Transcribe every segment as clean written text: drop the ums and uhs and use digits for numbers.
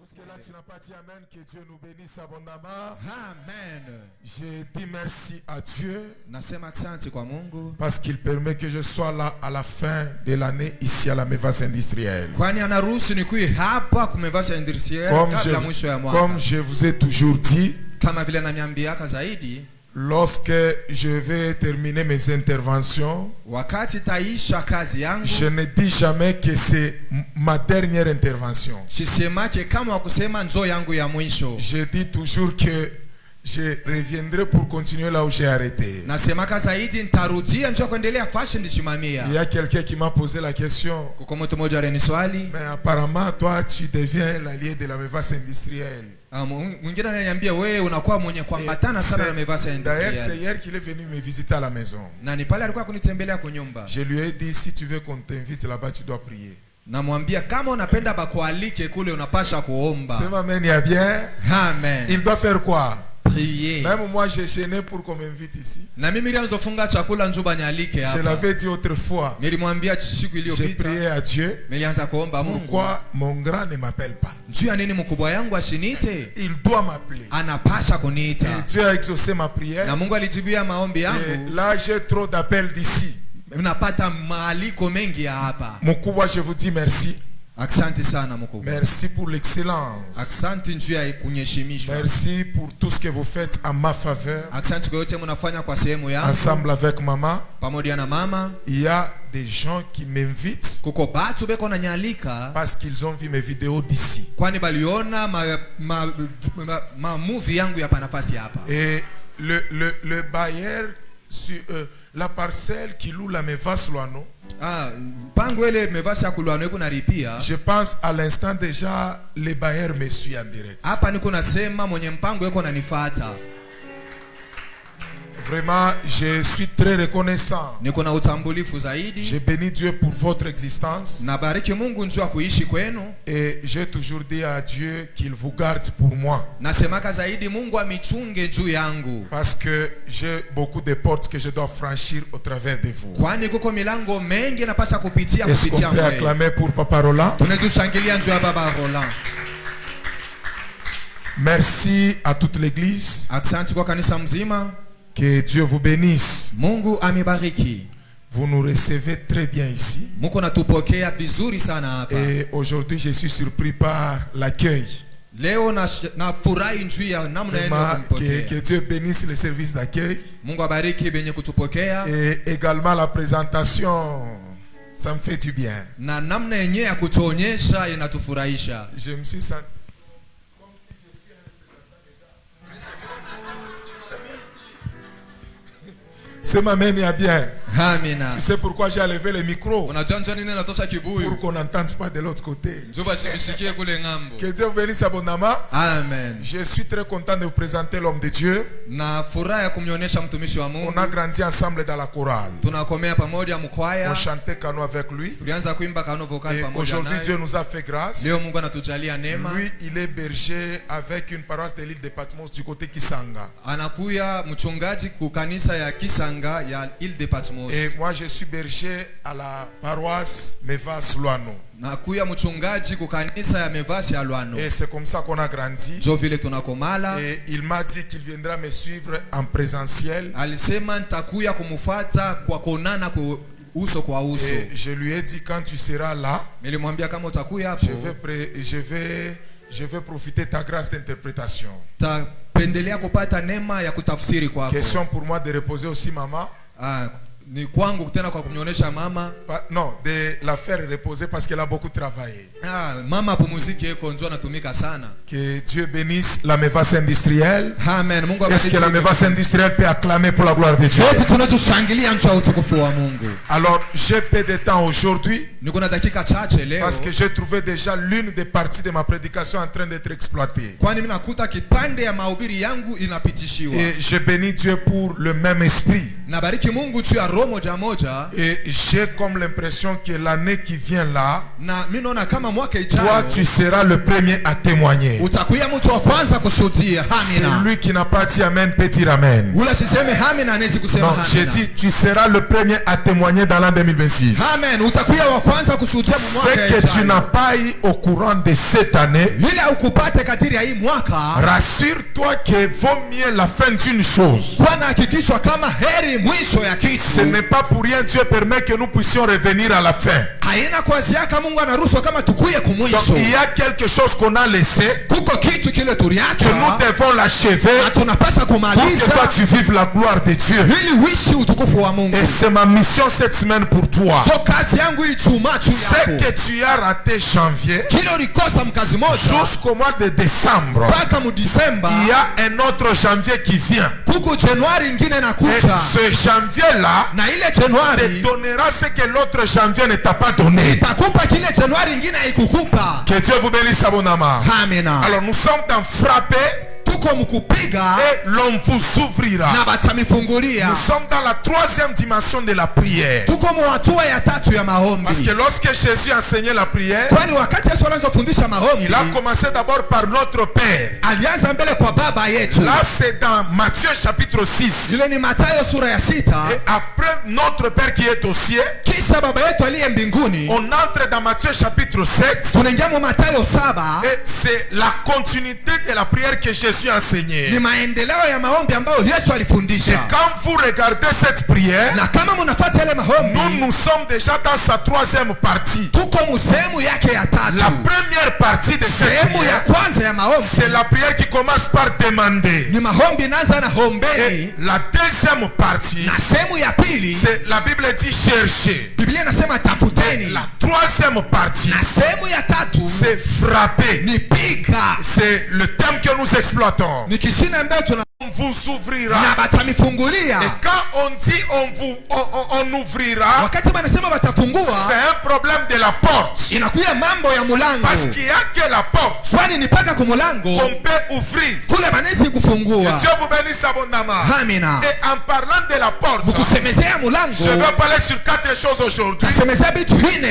Jusque-là, tu n'as pas dit Amen, que Dieu nous bénisse abondamment. Amen. Je dis merci à Dieu Nasema asante kwa Mungu parce qu'il permet que je sois là à la fin de l'année ici à la Mevas industrielle. kwani anaruhusu nikuwe hapa kumevasa industriel kabla mwisho ya mwaka. Comme je vous ai toujours dit, Kama vile naniambiaka zaidi, lorsque je vais terminer mes interventions, wakati taisha kazi yangu, je ne dis jamais que c'est ma dernière intervention. sisemake kama wakusema njoo yangu ya mwisho. Je dis toujours que je reviendrai pour continuer là où j'ai arrêté. Nasemaka zaidi nitarudia njoo kuendelea fashion ndichimamia. Il y a quelqu'un qui m'a posé la question. Kuko mtu mmoja aliniswali, Mais apparemment, toi, tu deviens l'allié de la Mevas industrielle. mwingine ananiambia wewe unakuwa mwenye kuambatana sana na mevasa D'ailleurs, c'est industriel. hier qu'il est venu me visiter à la maison. Na ni pale alikuwa kunitembelea kwa nyumba. Je lui ai dit, si tu veux qu'on t'invite là-bas, tu dois prier. Namwambia kama unapenda bakualike kule unapasha kuomba. C'est ma main, il y a bien. Amen. Il doit faire quoi? Prier. Même moi, j'ai gêné pour qu'on m'invite ici. Na mimi nilianzofunga chakula njuba nyalike hapa. Je l'avais dit autrefois. Nilimwambia siku J'ai iliyopita. prié à Dieu. Nilianza kuomba Mungu. Pourquoi mon grand ne m'appelle pas? Juu ya nini mkubwa yangu ashinite? Il doit m'appeler. Anapasha Et kuniita. Dieu a exaucé ma prière. Na Mungu alijibia maombi Et yangu. là, j'ai trop d'appels d'ici. Napata maaliko mengi ya hapa. Mkubwa, je vous dis merci. Asante sana mkubwa. Merci pour l'excellence. Asante njuu ya kunyeshimishwa. Merci pour tout ce que vous faites en ma faveur. Asante kwa yote mnafanya kwa sehemu yangu. Ensemble avec maman. Pamoja na mama. Il y a des gens qui m'invitent Kuko batu beko na nyalika parce qu'ils ont vu mes vidéos d'ici. kwani baliona ma movie yangu ya panafasi hapa. Et le bailleur sur la parcelle qui loue la Mevas Loano. Pango ile mevasi ya kulwano yuko naripia. Je pense à l'instant déjà les bailleurs me suivent en direct. Hapa niko nasema mwenye mpango yuko nanifuata. Vraiment, je suis très reconnaissant. Niko na utambulifu zaidi. Je bénis Dieu pour votre existence. Nabariki Mungu njoo kuishi kwenu. Et j'ai toujours dit à Dieu qu'il vous garde pour moi. Nasemaka zaidi Mungu amichunge juu yangu. Parce que j'ai beaucoup de portes que je dois franchir au travers de vous. Kwani kuko milango mengi napasha kupitia Est-ce qu'on peut acclamer pour Papa Roland? Tunaweza kushangilia njoo ya Baba Roland. Merci à toute l'église. Asante kwa kanisa mzima. Que Dieu vous bénisse. Mungu amibariki. Vous nous recevez très bien ici. Muko natupokea vizuri sana hapa. Et aujourd'hui, je suis surpris par l'accueil. Leo na furahi njuu ya namna yenu kumpokea. Que Dieu bénisse le service d'accueil. Mungu abariki benye kutupokea. Et également la présentation, ça me fait du bien. Na namna yenyewe ya kutuonyesha inatufurahisha. Je me suis senti c'est ma main, il y a bien. Amina. Tu sais pourquoi j'ai levé le micro? Pour qu'on n'entende pas de l'autre côté. Que Dieu vous bénisse abondamment. Amen. Je suis très content de vous présenter l'homme de Dieu. On a grandi ensemble dans la chorale. On chantait Kano avec lui. Et aujourd'hui, Dieu nous a fait grâce. Lui, il est berger avec une paroisse de l'île de Patmos du côté Kisanga. Et moi je suis berger à la paroisse Mevas Loano. Et c'est comme ça qu'on a grandi. Et il m'a dit qu'il viendra me suivre en présentiel. Et je lui ai dit quand tu seras là, je vais profiter de ta grâce d'interprétation. Question pour moi de reposer aussi maman. Ni kwangu tena kwa kumnyonyesha mama. Non, de la faire reposer parce qu'elle a beaucoup travaillé. Mama pumzike yeko njoo anatumika sana. Que Dieu bénisse la Mevas industrielle. Amen. Mungu abariki. Est-ce que la Mevas industrielle peut acclamer pour la gloire de Dieu? Wote tunazoshangilia njoo utukufu wa Mungu. Alors, j'ai peu de temps aujourd'hui. Parce que j'ai trouvé déjà l'une des parties de ma prédication en train d'être exploitée. Et je bénis Dieu pour le même esprit. Et j'ai comme l'impression que l'année qui vient là, toi tu seras le premier à témoigner. Celui qui n'a pas dit amen peut dire amen. Non, j'ai dit tu seras le premier à témoigner dans l'an 2026. Amen. Ce que tu n'as pas eu au courant de cette année, rassure-toi que vaut mieux la fin d'une chose. Ce n'est pas pour rien Dieu permet que nous puissions revenir à la fin. Donc il y a quelque chose qu'on a laissé, que nous devons l'achever pour que toi tu vives la gloire de Dieu. Et c'est ma mission cette semaine pour toi. Ce que tu as raté janvier jusqu'au mois de décembre, il y a un autre janvier qui vient. Et ce janvier là te donnera ce que l'autre janvier ne t'a pas donné. Que Dieu vous bénisse abondamment. Alors nous sommes en frappé et l'on vous ouvrira. Nous sommes dans la troisième dimension de la prière. Parce que lorsque Jésus enseignait la prière, il a commencé d'abord par notre Père. Là c'est dans Matthieu chapitre 6. Et après notre Père qui est au ciel, on entre dans Matthieu chapitre 7. Et c'est la continuité de la prière que Jésus a enseignée. Et quand vous regardez cette prière, nous sommes déjà dans sa troisième partie. La première partie de cette prière, c'est la prière qui commence par demander. Et la deuxième partie, c'est la Bible dit chercher. Et la troisième partie, c'est frapper. C'est le thème que nous exploitons. On vous ouvrira. Et quand on dit on ouvrira, c'est un problème de la porte. Parce qu'il n'y a que la porte qu'on peut ouvrir. Que Dieu vous bénisse abondamment. Et en parlant de la porte, je vais parler sur 4 choses aujourd'hui.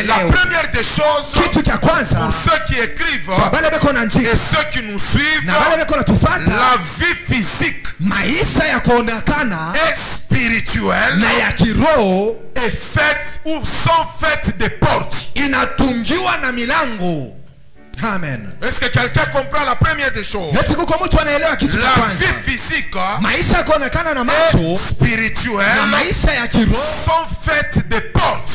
La première des choses, pour ceux qui écrivent et ceux qui nous suivent, la vie physique et spirituelle est faite ou sont faites des portes. Amen. Est-ce que quelqu'un comprend la première des choses? La vie physique et spirituelle sont faites des portes.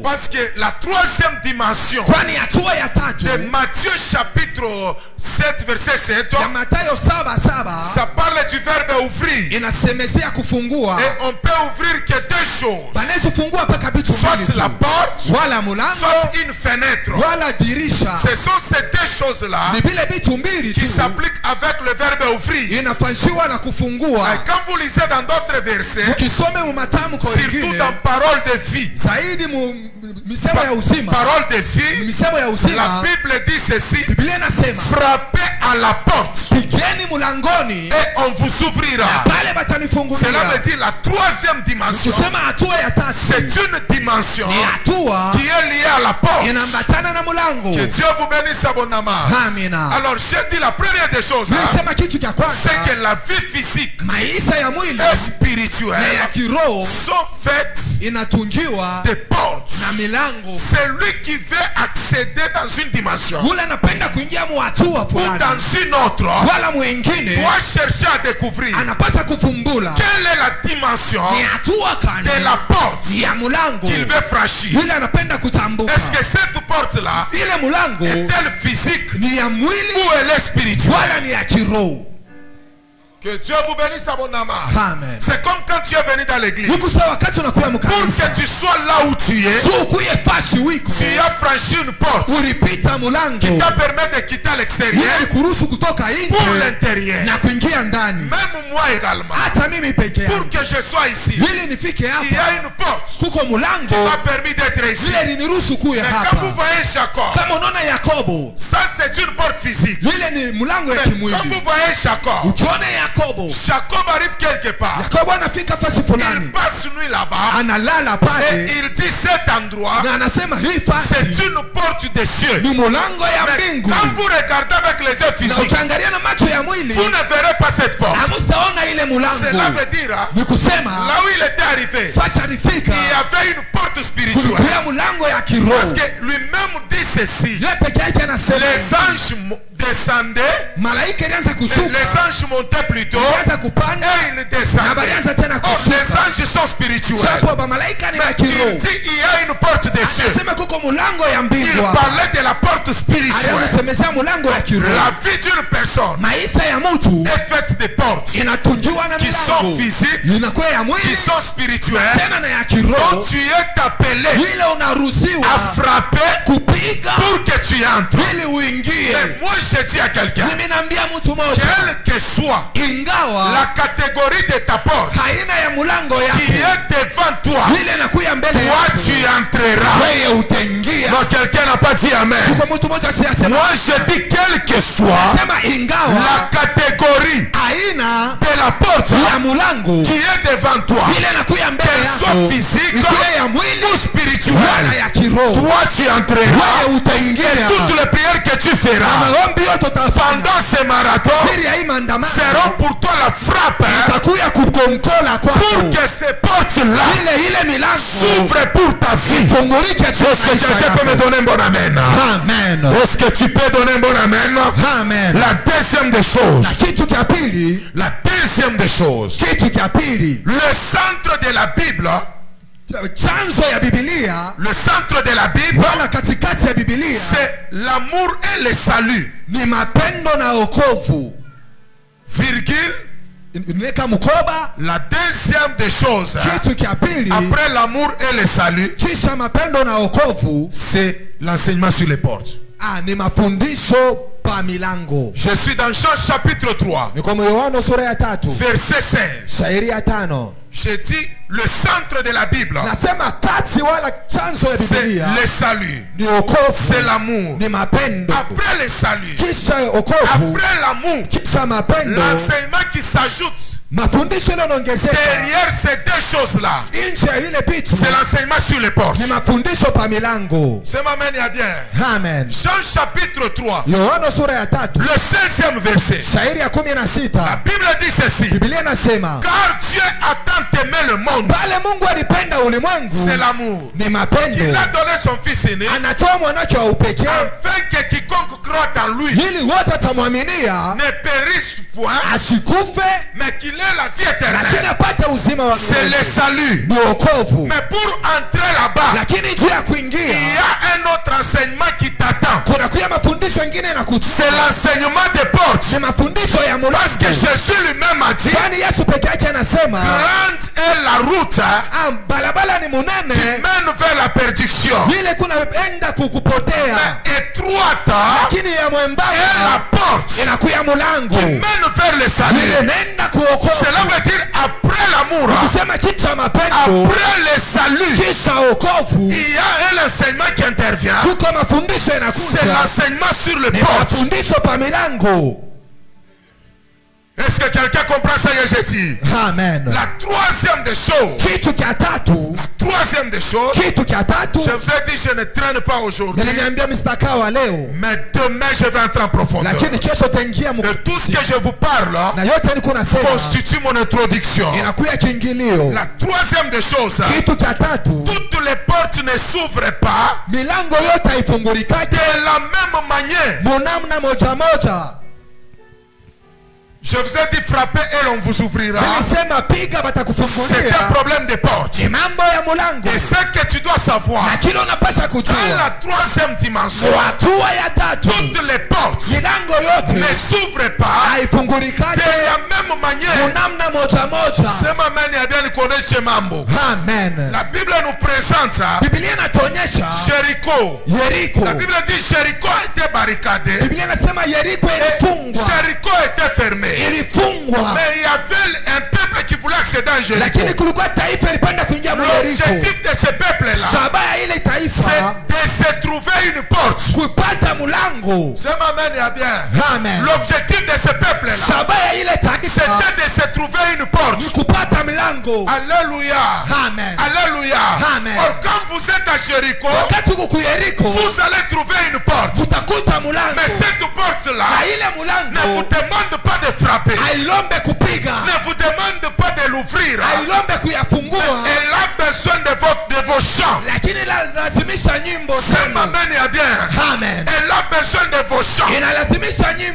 Parce que la troisième dimension de Matthieu chapitre 7 verset 7, ça parle du verbe ouvrir. Et on peut ouvrir que 2 choses. Soit la porte, soit une fenêtre. Ce sont ces 2 choses-là qui s'appliquent avec le verbe ouvrir. Et quand vous lisez dans d'autres versets, surtout dans parole de vie, parole de vie, la Bible dit ceci: frappez à la porte et on vous ouvrira. Cela veut dire la troisième dimension. C'est une dimension qui est liée à la porte. Que Dieu vous bénisse abondamment. Alors j'ai dit la première des choses, c'est que la vie physique et spirituelle sont faites des portes. C'est lui qui veut accéder dans une dimension ou dans une autre doit chercher à découvrir quelle est la dimension de la porte qu'il veut franchir. Est-ce que cette porte-là est-elle physique ou elle est spirituelle? Que Dieu vous bénisse abondamment. Amen. C'est comme quand tu es venu dans l'église. Pour que tu sois là où tu es. Tu as franchi une porte qui t'a permis de quitter l'extérieur pour l'intérieur. Même moi également. Pour que je sois ici, il y a une porte qui m'a permis d'être ici. Mais quand vous voyez Jacob, ça c'est une porte physique. Mais quand vous voyez Jacob arrive quelque part. Il passe nuit là-bas. Et il dit cet endroit, c'est une porte des cieux. Mais quand vous regardez avec les yeux physiques, vous ne verrez pas cette porte. Cela veut dire, là où il était arrivé, il y avait une porte spirituelle. Parce que lui-même dit ceci: les anges descendaient, les anges montaient plutôt, et ils descendaient. Oh, les anges sont spirituels. Mais il dit il y a une porte des cieux. Il parlait de la porte spirituelle. La vie d'une personne est faite de portes qui sont physiques, qui sont spirituelles, dont tu es appelé à frapper pour que tu entres. Mais moi je dis à quelqu'un, quelle que soit la catégorie de ta porte qui est devant toi, toi tu entreras. Non, quelqu'un n'a pas dit amen. Moi je dis quelle que soit la catégorie de la porte qui est devant toi, qu'elle soit physique ou spirituelle, toi tu entreras. Et toutes les prières que tu feras pendant ce marathon seront pour toi la frappe pour que ces portes-là s'ouvrent pour ta vie. Est-ce que quelqu'un peut me donner un bon amen? Est-ce que tu peux donner un bon amen? La deuxième des choses, le centre de la Bible, le centre de la Bible, c'est l'amour et le salut. Virgule. La deuxième des choses, après l'amour et le salut, c'est l'enseignement sur les portes. Je suis dans Jean chapitre 3, verset 16. J'ai dit le centre de la Bible, c'est le salut, c'est l'amour. Après le salut, après l'amour, l'enseignement qui s'ajoute derrière ces deux choses-là, c'est l'enseignement sur les portes. C'est ma main, il y a bien. Jean chapitre 3, le 16e verset. La Bible dit ceci: car Dieu a tant aimé le monde, c'est l'amour, qu'il a donné son fils aîné, afin que quiconque croit en lui ne périsse point, mais qu'il ait la vie éternelle. C'est le salut. Mais pour entrer là-bas, il y a un autre enseignement qui t'attend. C'est l'enseignement des portes. Parce que Jésus lui-même a dit, grande est la route qui mène vers la perdition, mais étroite est la porte qui mène vers le salut. Cela veut dire après l'amour, après le salut, il y a un enseignement qui intervient. C'est l'enseignement sur le porte. Est-ce que quelqu'un comprend ça que j'ai dit? Amen. La troisième des choses, je vous ai dit, je ne traîne pas aujourd'hui, mais demain je vais entrer en profondeur. De tout ce que je vous parle constitue mon introduction. La troisième des choses, toutes les portes ne s'ouvrent pas de la même manière. Je vous ai dit frapper et l'on vous ouvrira. C'est un problème de porte. Et ce que tu dois savoir, dans la troisième dimension, toutes les portes ne s'ouvrent pas de la même manière. C'est ma manière de connaître Mambo. La Bible nous présente Jéricho. La Bible dit Jéricho était barricadé. Jéricho était fermé. Mais il y avait un peuple qui voulait accéder à Jéricho. L'objectif de ce peuple-là, c'est de se trouver une porte. C'est ma manière bien. L'objectif de ce peuple-là, c'était de se trouver une porte. Alléluia. Alléluia. Or quand vous êtes à Jéricho, vous allez trouver une porte. Mais cette porte-là ne vous demande pas de frapper. Ne vous demande pas de l'ouvrir. Elle a besoin de vos chants. C'est ma manière bien. Elle a besoin de vos chants.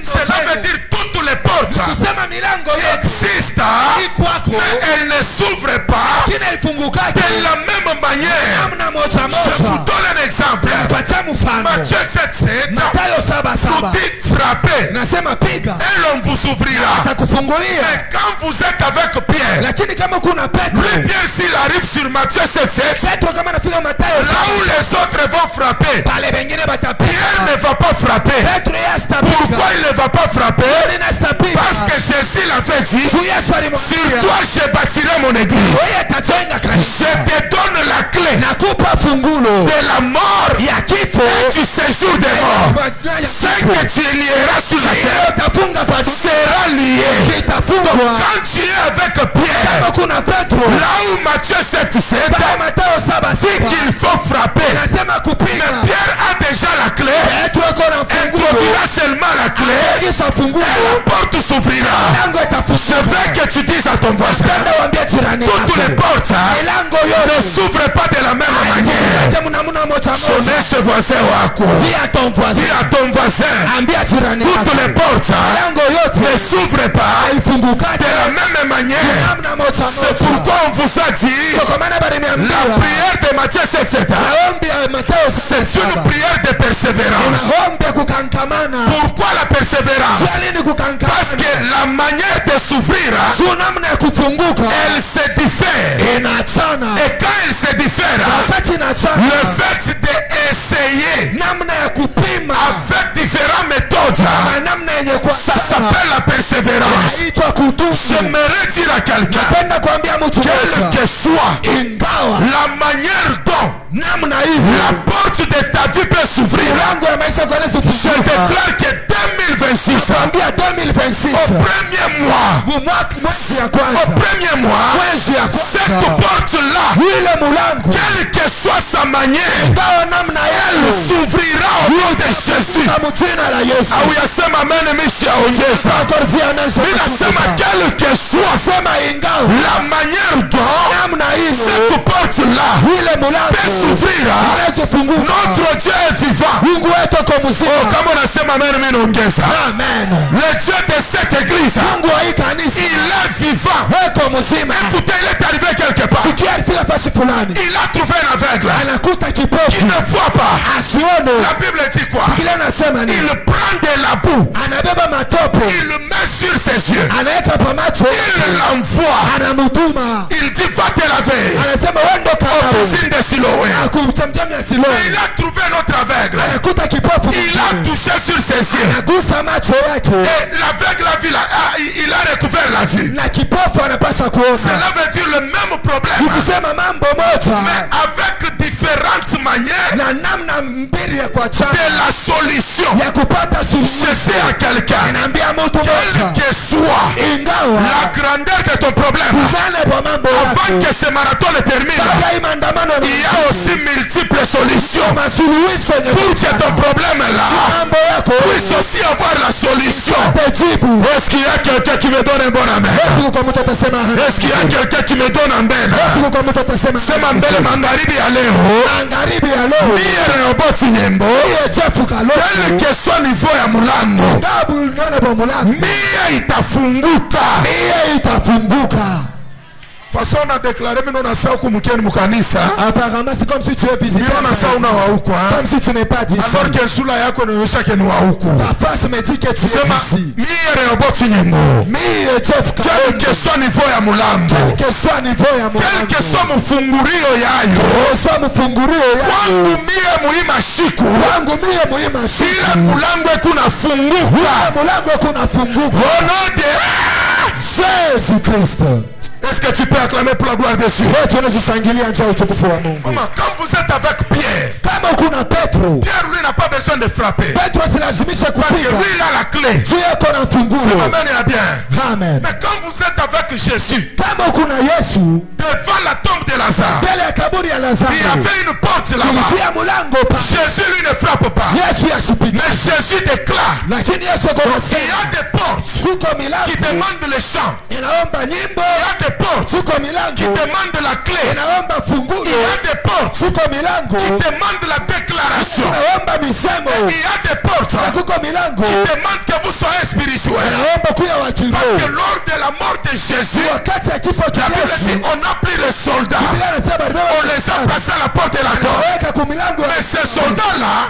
Cela veut dire toutes les portes existent, mais elles ne s'ouvrent pas de la même manière. Je vous donne un exemple. Matthieu 7:7 nous dit frapper et l'on vous ouvrira. Mais quand vous êtes avec Pierre, lui Pierre s'il arrive sur Matthieu 7:7, là où les autres vont frapper, Pierre ne va pas frapper. Pourquoi il ne va pas frapper? Parce que Jésus l'avait dit, sur toi je bâtirai mon église. Je te donne la clé de la mort et du séjour des morts. Ce que tu lieras sur la terre sera lié. Donc quand tu es avec Pierre, là où Matthieu 7:7 dit qu'il faut frapper, mais Pierre a déjà la clé, introduira seulement la clé et la porte s'ouvrira. Je veux que tu dises à ton voisin, toutes les portes ne s'ouvrent pas de la même manière. Chonnez ce voisin dis à ton voisin, toutes les portes ne s'ouvrent pas de la même manière. C'est pourquoi on vous a dit la prière de Matthieu 7:7, c'est une prière de persévérance. Pourquoi la persévérance? Parce que la manière de s'ouvrir, elle se diffère. Et quand elle se diffère, le fait d'essayer avec différentes méthodes, ça s'appelle la persévérance. J'aimerais dire à quelqu'un, quelle que soit la manière dont la porte de ta vie peut s'ouvrir, je déclare que 2026, au premier mois, cette porte-là, quelle que soit sa manière, elle s'ouvrira au nom de Jésus. Auyasema mene misha onyesa. Minasema quelle que soit la manière dont cette porte-là peut s'ouvrir, notre Dieu est vivant. Comme on a sema mene minongesa. Le Dieu de cette église, il est vivant. Écoutez, il est arrivé quelque part. Il a trouvé un aveugle qui ne voit pas. La Bible dit quoi? Il prend de la boue, il le met sur ses yeux, il l'envoie, il dit va te laver au piscine de Siloé. Il a trouvé notre aveugle, il a touché sur ses yeux et l'aveugle a vu, il a recouvert la vue. Cela veut dire le même problème, mais avec différentes manières de la solution. Je sais à quelqu'un, quelle que soit la grandeur de ton problème, avant que ce marathon ne termine, il y a aussi multiples solutions pour que ton problème là puisse aussi avoir la solution. Est-ce qu'il y a quelqu'un qui me donne un bon amen? Est-ce qu'il y a quelqu'un qui me donne un amen? Sema mbele magharibi ya leo. Mie Rehoboth Nyembo. Quel que soit niveau ya mulango. Mie itafunguka. Façon on a déclaré mais on a ça comme mukeni mukanisa. Apparemment c'est comme si tu es visible. On a ça on a huko. Comme si tu n'es pas d'ici. Alors que sula yako inaonyesha que ni wa huko. Ta face me dit que tu es ici. Mie Rehoboth Nyembo. Mie Jeff. Quel que soit niveau ya mulango. Quel que soit niveau ya mulango. Quel que soit mfungurio yayo. Kwangu mie muima shiku. Ile mulango kuna funguka. Au nom de Jésus Christ. Est-ce que tu peux acclamer pour la gloire de Dieu? Quand vous êtes avec Pierre, Pierre lui n'a pas besoin de frapper. Parce que lui il a la clé. Amen et bien. Amen. Mais quand vous êtes avec Jésus, devant la tombe de Lazare, il y avait une porte là-bas. Jésus lui ne frappe pas. Mais Jésus déclare qu'il y a des portes qui demandent le chant. Il y a des portes qui demandent la clé. Il y a des portes qui demandent la déclaration. Il y a des portes qui demandent que vous soyez spirituel. Parce que lors de la mort de Jésus, la Bible dit on a pris les soldats, on les a placés à la porte de la tombe. Mais ces soldats-là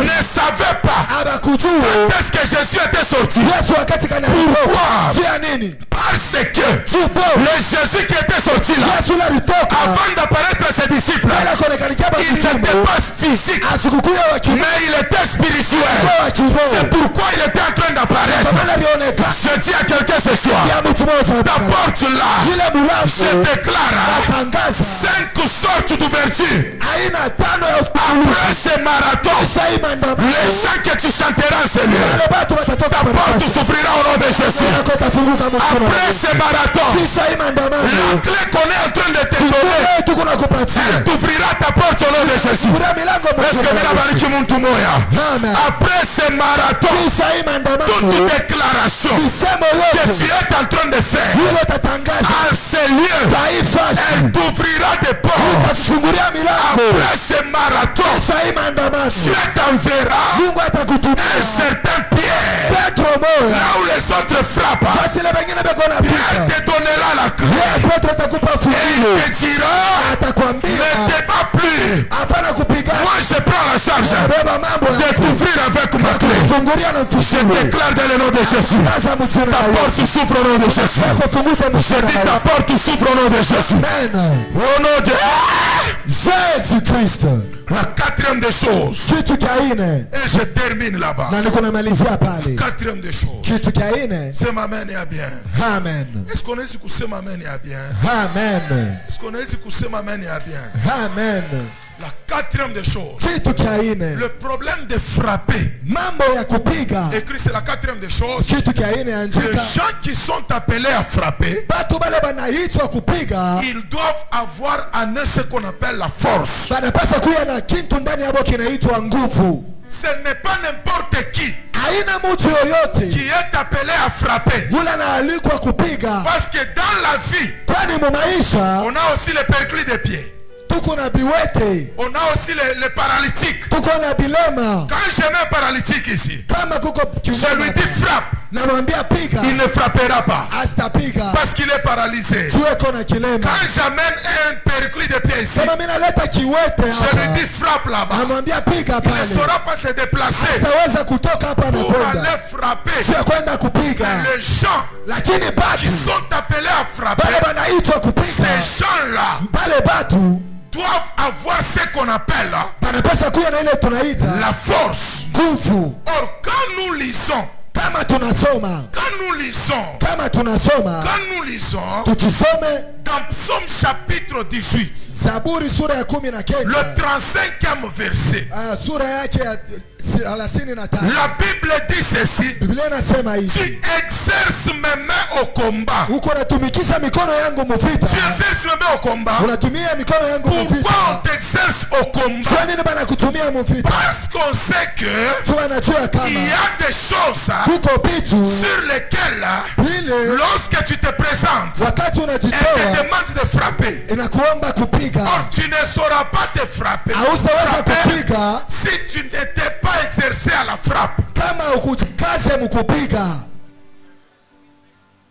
ne savaient pas quand est-ce que Jésus était sorti. Pourquoi? Parce que le Jésus qui était sorti là, avant d'apparaître ses disciples, il n'était pas physique, mais il était spirituel. C'est pourquoi il était en train d'apparaître. Je dis à quelqu'un ce soir, ta porte là, je déclare 5 sortes d'ouverture. Après ce marathon, les chants que tu chanteras en ce lieu, ta porte s'ouvrira au nom de Jésus. Après ce marathon, la clé qu'on est en train de te donner, elle t'ouvrira ta porte au nom de Jésus. Est-ce que après ce marathon, toute déclaration que tu es en train de faire en ce lieu, elle t'ouvrira des portes. Après ce marathon, tu t'enverras un certain Pierre là où les autres frappent. Pierre te donnera la clé. Et il te dira, ne te bats plus. Moi je prends la charge de t'ouvrir avec ma clé. Je déclare dans le nom de Jésus, ta porte s'ouvre au nom de Jésus. Je dis ta porte s'ouvre au nom de Jésus. Au nom de Jésus Christ. La quatrième des choses, et je termine là-bas. Quatrième des choses, c'est m'amen et à bien. Amen. Est-ce qu'on est ici pour se m'amen et à bien? Amen. Est-ce qu'on est ici pour se m'amen et à bien? Amen. La quatrième des choses, le problème de frapper. Écrit, c'est la quatrième des choses. Les gens qui sont appelés à frapper, ils doivent avoir en eux ce qu'on appelle la force. Ce n'est pas n'importe qui est appelé à frapper. Parce que dans la vie, on a aussi les perclus des pieds. On a aussi les paralytiques. Quand j'ai un paralytique ici, je lui dis frappe. Il ne frappera pas parce qu'il est paralysé. Quand j'amène un perclus de pied ici, je lui dis frappe là-bas. Il ne saura pas se déplacer pour aller frapper. Les gens qui sont appelés à frapper, ces gens-là doivent avoir ce qu'on appelle la force. Or quand nous lisons, dans dans Psaume chapitre 18, Zaburi sura ya 19, le 35e verset, sura yake ya 35, la Bible dit ceci: Biblia inasema hivi, tu exerces mes mains au combat. uko natumikisha mikono yangu muvita. Tu exerces mes mains au combat. Unatumia mikono yangu muvita. Pourquoi on t'exerce au combat? Kwa nini bana kutumia muvita? Parce qu'on sait que tunajua kama il y a des choses kuko vitu sur lesquelles lorsque tu te présentes, wakati elle unajitoa te demande de frapper. inakuomba kupiga. Or tu ne sauras pas te frapper Hausaweza kupiga si tu n'étais pas exercé à la frappe. kama ukujikaze mkupiga.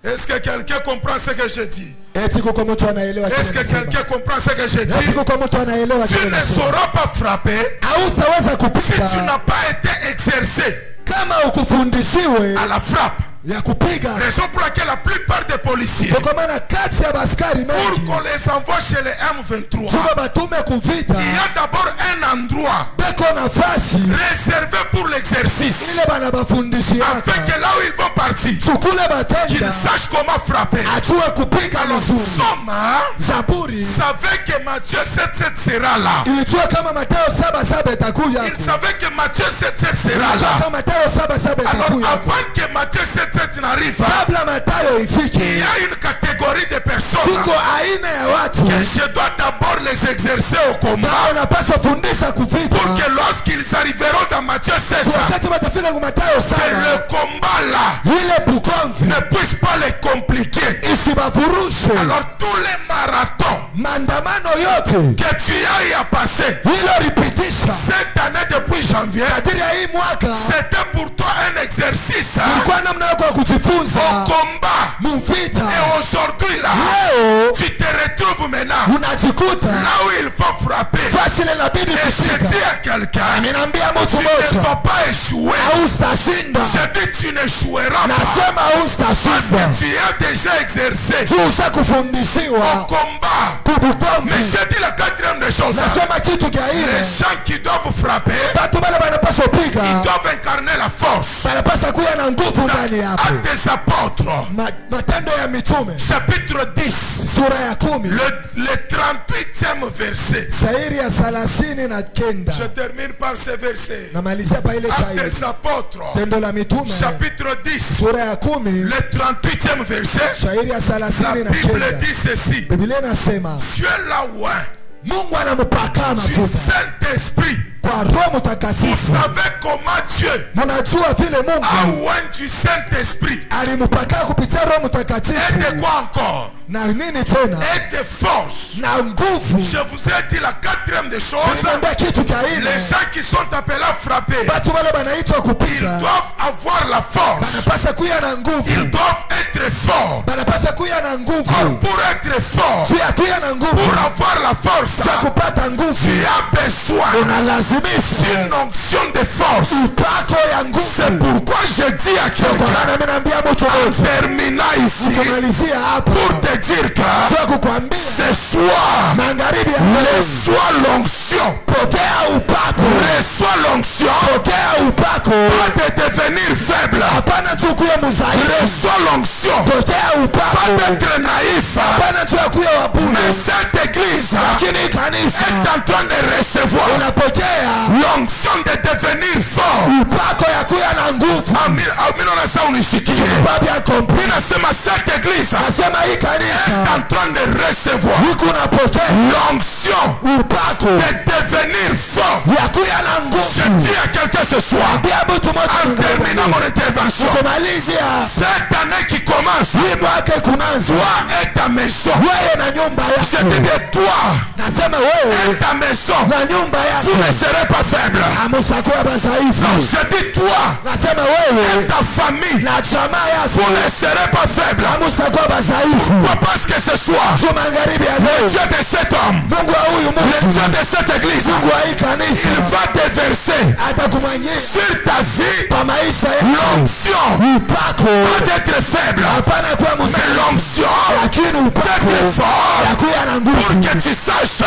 Est-ce que quelqu'un comprend ce que je dis? Eti kuko mtu anaelewa kile Est-ce que nasema? quelqu'un comprend ce que je Eti dis? kuko mtu anaelewa Tu kile ne nasema? sauras pas frapper Hausaweza si tu kupiga n'as pas été exercé kama ukufundishiwe à la frappe. ya kupiga. Raison pour laquelle la plupart des policiers, Kwa maana kati ya baskari pour mengi qu'on les envoie chez les M23, tuba batume kuvita il y a d'abord un endroit beko nafasi réservé pour l'exercice, ile bana bafundishiaka afin que là où ils vont partir, chukule qu'ils batenda sachent comment frapper. ajue kupiga Alors mzuri. Soma Zaburi savait que Matthieu 7:7 sera là. ilijua kama Mathayo 7:7 itakuja. Il savait que Matthieu 7:7 sera Ilijua là. kama Mathayo 7:7 Alors itakuja. avant que Matthieu 7:7 n'arrive, Kabla Mathayo il ifike y a une catégorie de personnes kuko aina ya watu que je dois d'abord les exercer au combat, na unapaswa fundisha kuvita pour que lorsqu'ils arriveront dans Matthieu 7, wakati watafika kwa Mathayo que 7 le combat là ile bukomvi ne puisse pas les compliquer. isibavurushe. Alors tous les marathons Maandamano yote que tu as eu à passer iloripitisha cette année depuis janvier, kadiri ya hii mwaka c'était pour toi un exercice ilikuwa namna yako ya kujifunza au combat. muvita. Et aujourd'hui là, Leo tu te retrouves maintenant unajikuta là où il faut frapper. fasi ile inabidi Et je kushika. dis à quelqu'un, Ninaambia mtu tu ne mmoja vas pas échouer. hautashinda. Je dis tu n'échoueras pas Nasema parce hautashinda. que tu as déjà exercé Tuusha au kufundishiwa combat. Mais kubukomvi. je dis la quatrième des choses, Nasema kitu kia les ile gens qui doivent frapper, batu bale banapaswa ils piga doivent incarner la force. banapaswa kuya na nguvu ndani yapo. Actes des apôtres, Matendo ya Mitume chapitre 10, sura ya 10 le 38e verset. shairi ya 39. Je termine par ce verset. Namalizia pa ile Actes shairi. des apôtres, Tendo la Mitume chapitre 10, sura ya 10 le 38e verset. shairi ya La Bible 39. dit ceci: Biblia inasema Dieu l'a oint Mungu anampaka du mafuta Saint-Esprit. kwa Roho Vous Mtakatifu. savez comment Dieu Mnajua vile a Mungu oint du Saint-Esprit. alimpaka kupitia Roho Et Mtakatifu de quoi encore? na nini tena? Et de force. Na nguvu. Je vous ai dit la quatrième des choses. Niambia kitu cha Les ile. gens qui sont appelés à frapper, Watu wale banaitwa ils kupiga doivent avoir la force. banapasha kuya na Ils nguvu. doivent être forts. Banapasha kuya na Or, nguvu. pour être fort, Si ya kuya na pour nguvu, avoir la force, si ya kupata nguvu, tu as besoin unalazimisha d'une onction de force. upako ya C'est nguvu. pourquoi je dis à Kwa quelqu'un, maana mimi naambia mtu en mmoja, terminant ici, tumalizia hapa pour te dire que sio kukwambia ce soir, magharibi ya leo, reçois l'onction. pokea upako, Reçois l'onction. pokea upako, Pas de devenir faible. hapana tu kuwa mzaifu, Reçois l'onction. pokea Pas upako, d'être naïf. hapana tu kuwa Mais wabune, cette église lakini kanisa est en train de recevoir unapokea l'onction de devenir fort. upako ya kuya na nguvu. Amina unasema unishikie. Babi ya kompi Ninasema cette église nasema hii est kanisa en train de recevoir huku unapokea l'onction upako de devenir fort. ya kuya na Je nguvu. dis à quelqu'un ce soir, Bia mtu en terminant mmoja mon intervention, kumalizia cette année qui commence, hii mwaka kunaanza, toi et ta maison, wewe na nyumba je yako. te dis toi Nasema et wewe ta maison, na nyumba vous yako ne serez pas faibles. amusakuwa Donc basaifu. je dis toi Nasema et wewe ta famille, na jamaa vous yako ne serez pas faibles. amusakuwa basaifu. Pourquoi? Parce que ce soir, Juu magharibi ya le leo Dieu de cet homme, Mungu wa huyu le mtu, Dieu de cette église, Mungu wa hii il kanisa va déverser atakumanyia sur ta vie kwa maisha yako l'onction, upako, pas d'être faible, hapana kuwa mais mzaifu, l'onction lakini upako d'être fort ya kuya na pour nguvu, que tu saches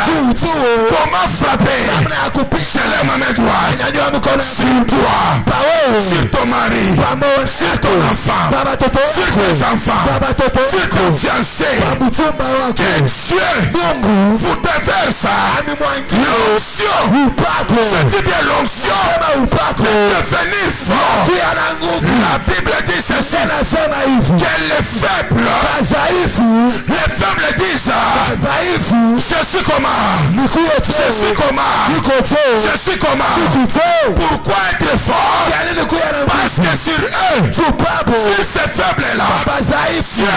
comment frapper. Je lève ma main droite sur toi, sur ton mari, sur ton enfant, sur tes enfants, sur ton fiancé. Que Dieu vous déverse l'onction. Je dis bien l'onction de devenir fort. La Bible dit ceci, que les faibles disent, je suis comment, je suis comment. Pourquoi être fort? Parce que sur eux, sur ces faibles là, Dieu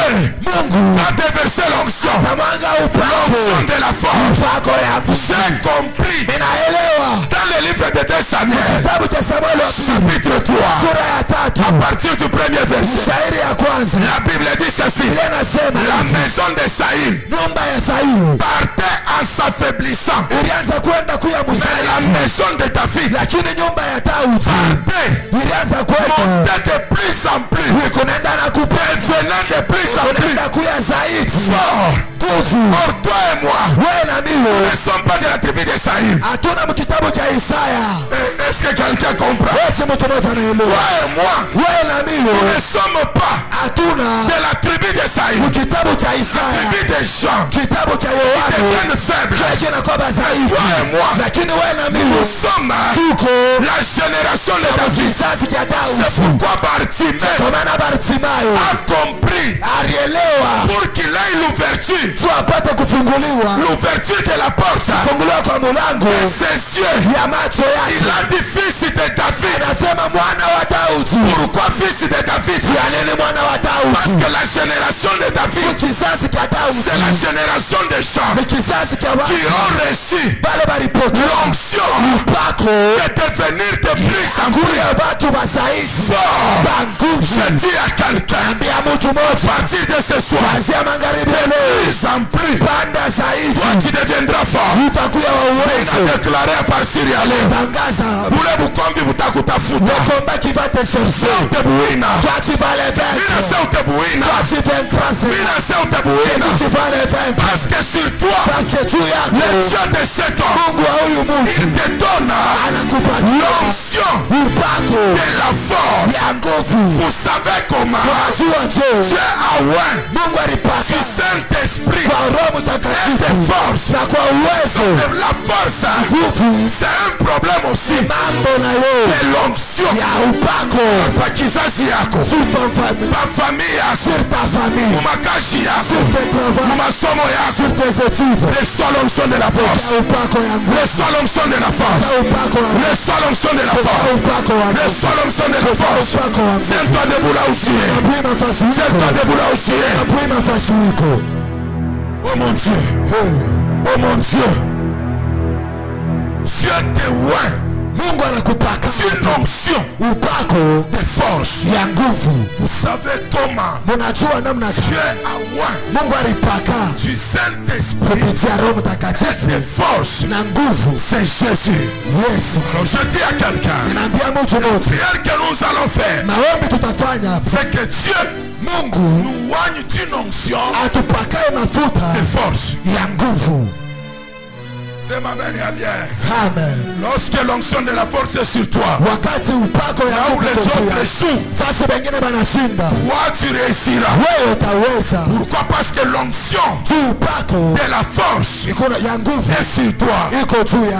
va déverser l'onction de la force. J'ai compris dans le livre de 2 Samuel chapitre 3 à partir du premier verset, la Bible dit ceci: la maison de Saïl partait en s'affaiblissant, mais la maison de David partait, montait de plus en plus, devenant de plus en plus fort. Or toi et moi, nous ne sommes pas de la tribu de Saïl. Est-ce que quelqu'un comprend? Toi et moi, nous ne sommes pas de la tribu de Saïl. La tribu des gens qui deviennent faibles. Toi et moi, nous sommes la génération de David. C'est pourquoi Bartimée a compris pour qu'il ait l'ouverture de la porte de ses yeux. Il a dit fils de David. Pourquoi fils de David? Parce que la génération de David, c'est la génération des gens qui ont reçu l'onction de devenir de plus en plus fort. Je dis à quelqu'un, à partir de ce soir, plus en plus, toi tu deviendras fort. Il a déclaré à partir de aller. Boule bukombi butakutafuta. Utebuina. Parce que sur toi, le Dieu de cet homme, il te donne l'onction de la force. Vous savez comment Dieu a oint du Saint-Esprit et de force. La force, c'est un problème aussi de l'onction. Ma famille, makashi yako, masomo yako, reçois l'onction de la force. Reçois l'onction de la force. Reçois l'onction de la force. Reçois l'onction de la force. Tiens-toi debout là où tu es. Tiens-toi debout là où tu es. Oh mon Dieu. Oh mon Dieu. Dieu te oint. Mungu anakupaka une onction de force ya nguvu. Vous savez comment Munajua namna Dieu a oint Mungu alipaka du Saint-Esprit kupitia Roho Mtakatifu de force na nguvu. C'est Jésus. Yes. Alors je dis à quelqu'un, ninaambia mtu mmoja, prière que nous allons faire, maombi tutafanya, c'est que Dieu Mungu nous oigne d'une onction atupakae mafuta de force ya nguvu. C'est ma bien. Amen. Lorsque l'onction de la force est sur toi, là où les autres échouent, toi tu réussiras. Pourquoi? Parce que l'onction de la force est sur toi.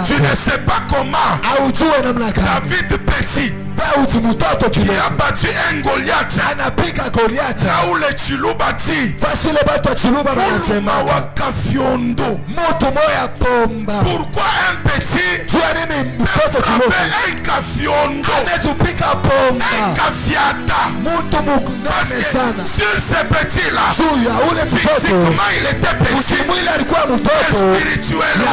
Tu ne sais pas comment David petit qui a battu un Goliath, là où les Chilou bâti pourquoi un petit peut frapper un Kafiondo, un Kafiata? Parce que sur ces petits-là, physiquement il était petit, spirituellement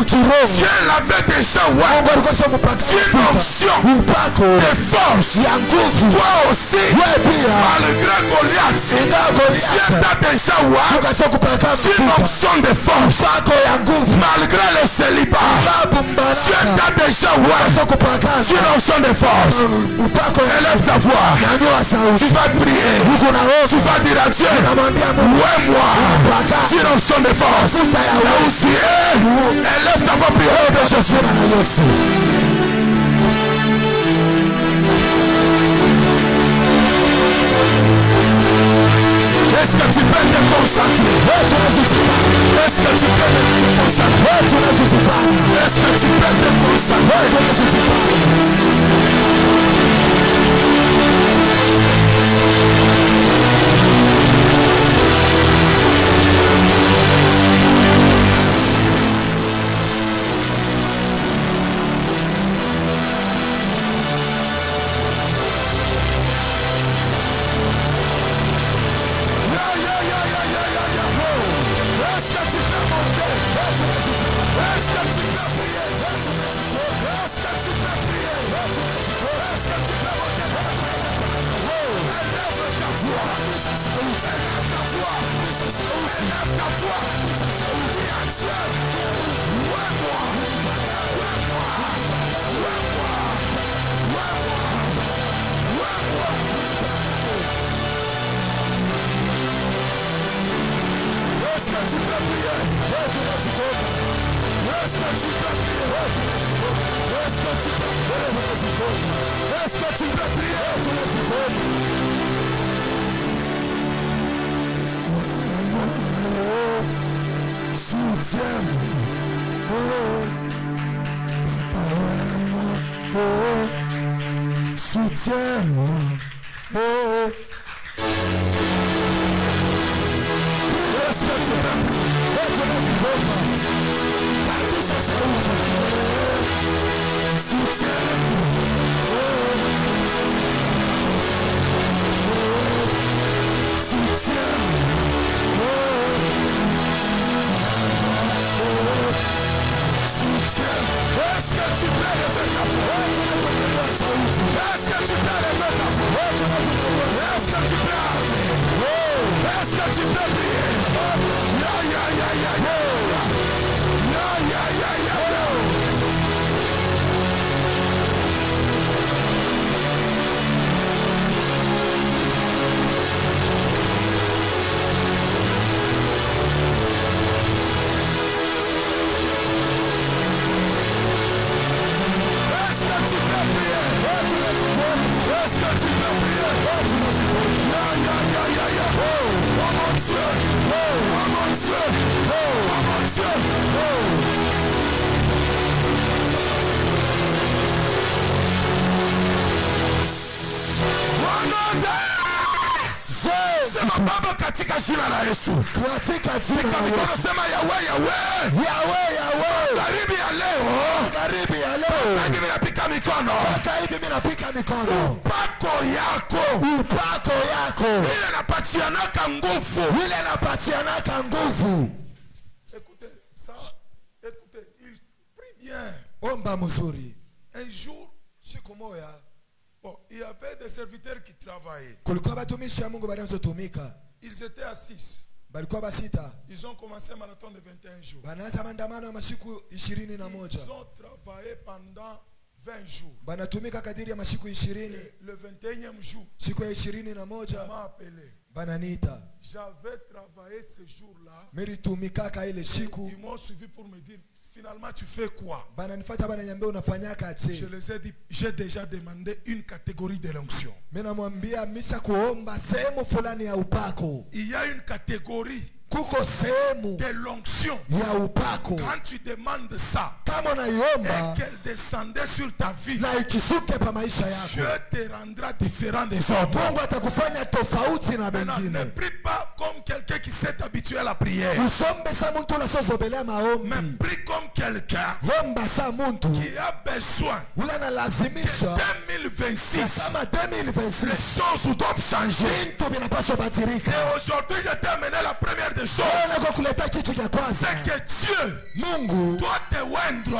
Dieu l'avait déjà oint d'une onction de force. Toi aussi, malgré Goliath, Dieu t'a déjà oint d'une onction de force. Malgré le célibat, Dieu t'a déjà oint d'une onction de force. Élève ta voix, tu vas prier, tu vas dire à Dieu, ouais moi, d'une onction de force. Là où soucier, élève ta voix plus haut de Jésus dans Jésus. Est-ce que tu peux te concentrer? Est-ce que tu peux te concentrer? Est-ce que tu peux te concentrer? Écoutez, ça, écoutez, il prie bien. Un jour, bon, il y avait des serviteurs qui travaillaient. Ils étaient assis. Ils ont commencé un marathon de 21 jours. Ils ont travaillé pendant 20 jours. Et le 21e jour, on m'a appelé. J'avais travaillé ce jour-là. Ils m'ont suivi pour me dire, finalement tu fais quoi? Je les ai dit, j'ai déjà demandé une catégorie de l'onction. Il y a une catégorie de l'onction. Quand tu demandes ça et qu'elle descendait sur ta vie, Dieu te rendra différent des autres. Maintenant, ne prie pas comme quelqu'un qui s'est habitué à la prière, mais prie comme quelqu'un qui a besoin que 2026 les choses doivent changer. Et aujourd'hui je t'ai amené la première des choses, c'est que Dieu doit te oindre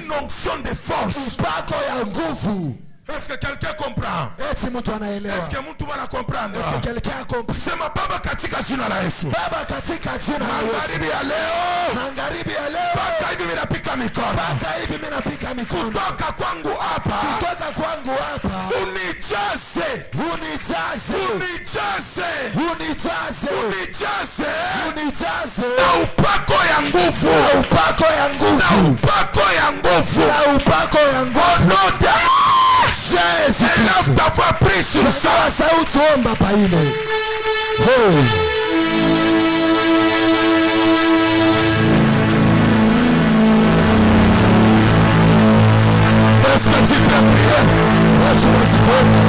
une onction de force. Est-ce que quelqu'un comprend? Est-ce que mtu wana comprendre? Est-ce que quelqu'un comprend? Sema Baba katika jina la Yesu. Baba katika jina la Yesu. Magharibi ya leo. Magharibi ya leo. Baka hivi minapika mikono. Baka hivi minapika mikono. Kutoka kwangu hapa. Kutoka kwangu hapa. Unijaze. Unijaze. Unijaze. Unijaze. Unijaze. Unijaze. Na upako ya nguvu. Na upako ya nguvu. Na upako ya nguvu. Na upako ya nguvu. Jésus, élève ta voix, prie sur ça. Sauti omba pa ile. Est-ce que tu peux prier? Tu vas y comprendre.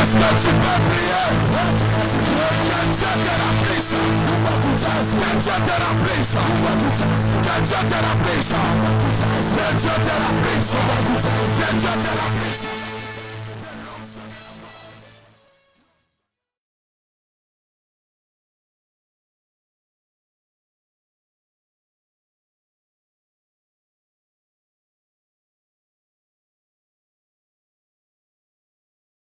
Est-ce que tu peux prier? Que Dieu te remplisse. Que Dieu te remplisse. Que Dieu te remplisse. Que Dieu te remplisse. Que Dieu te remplisse.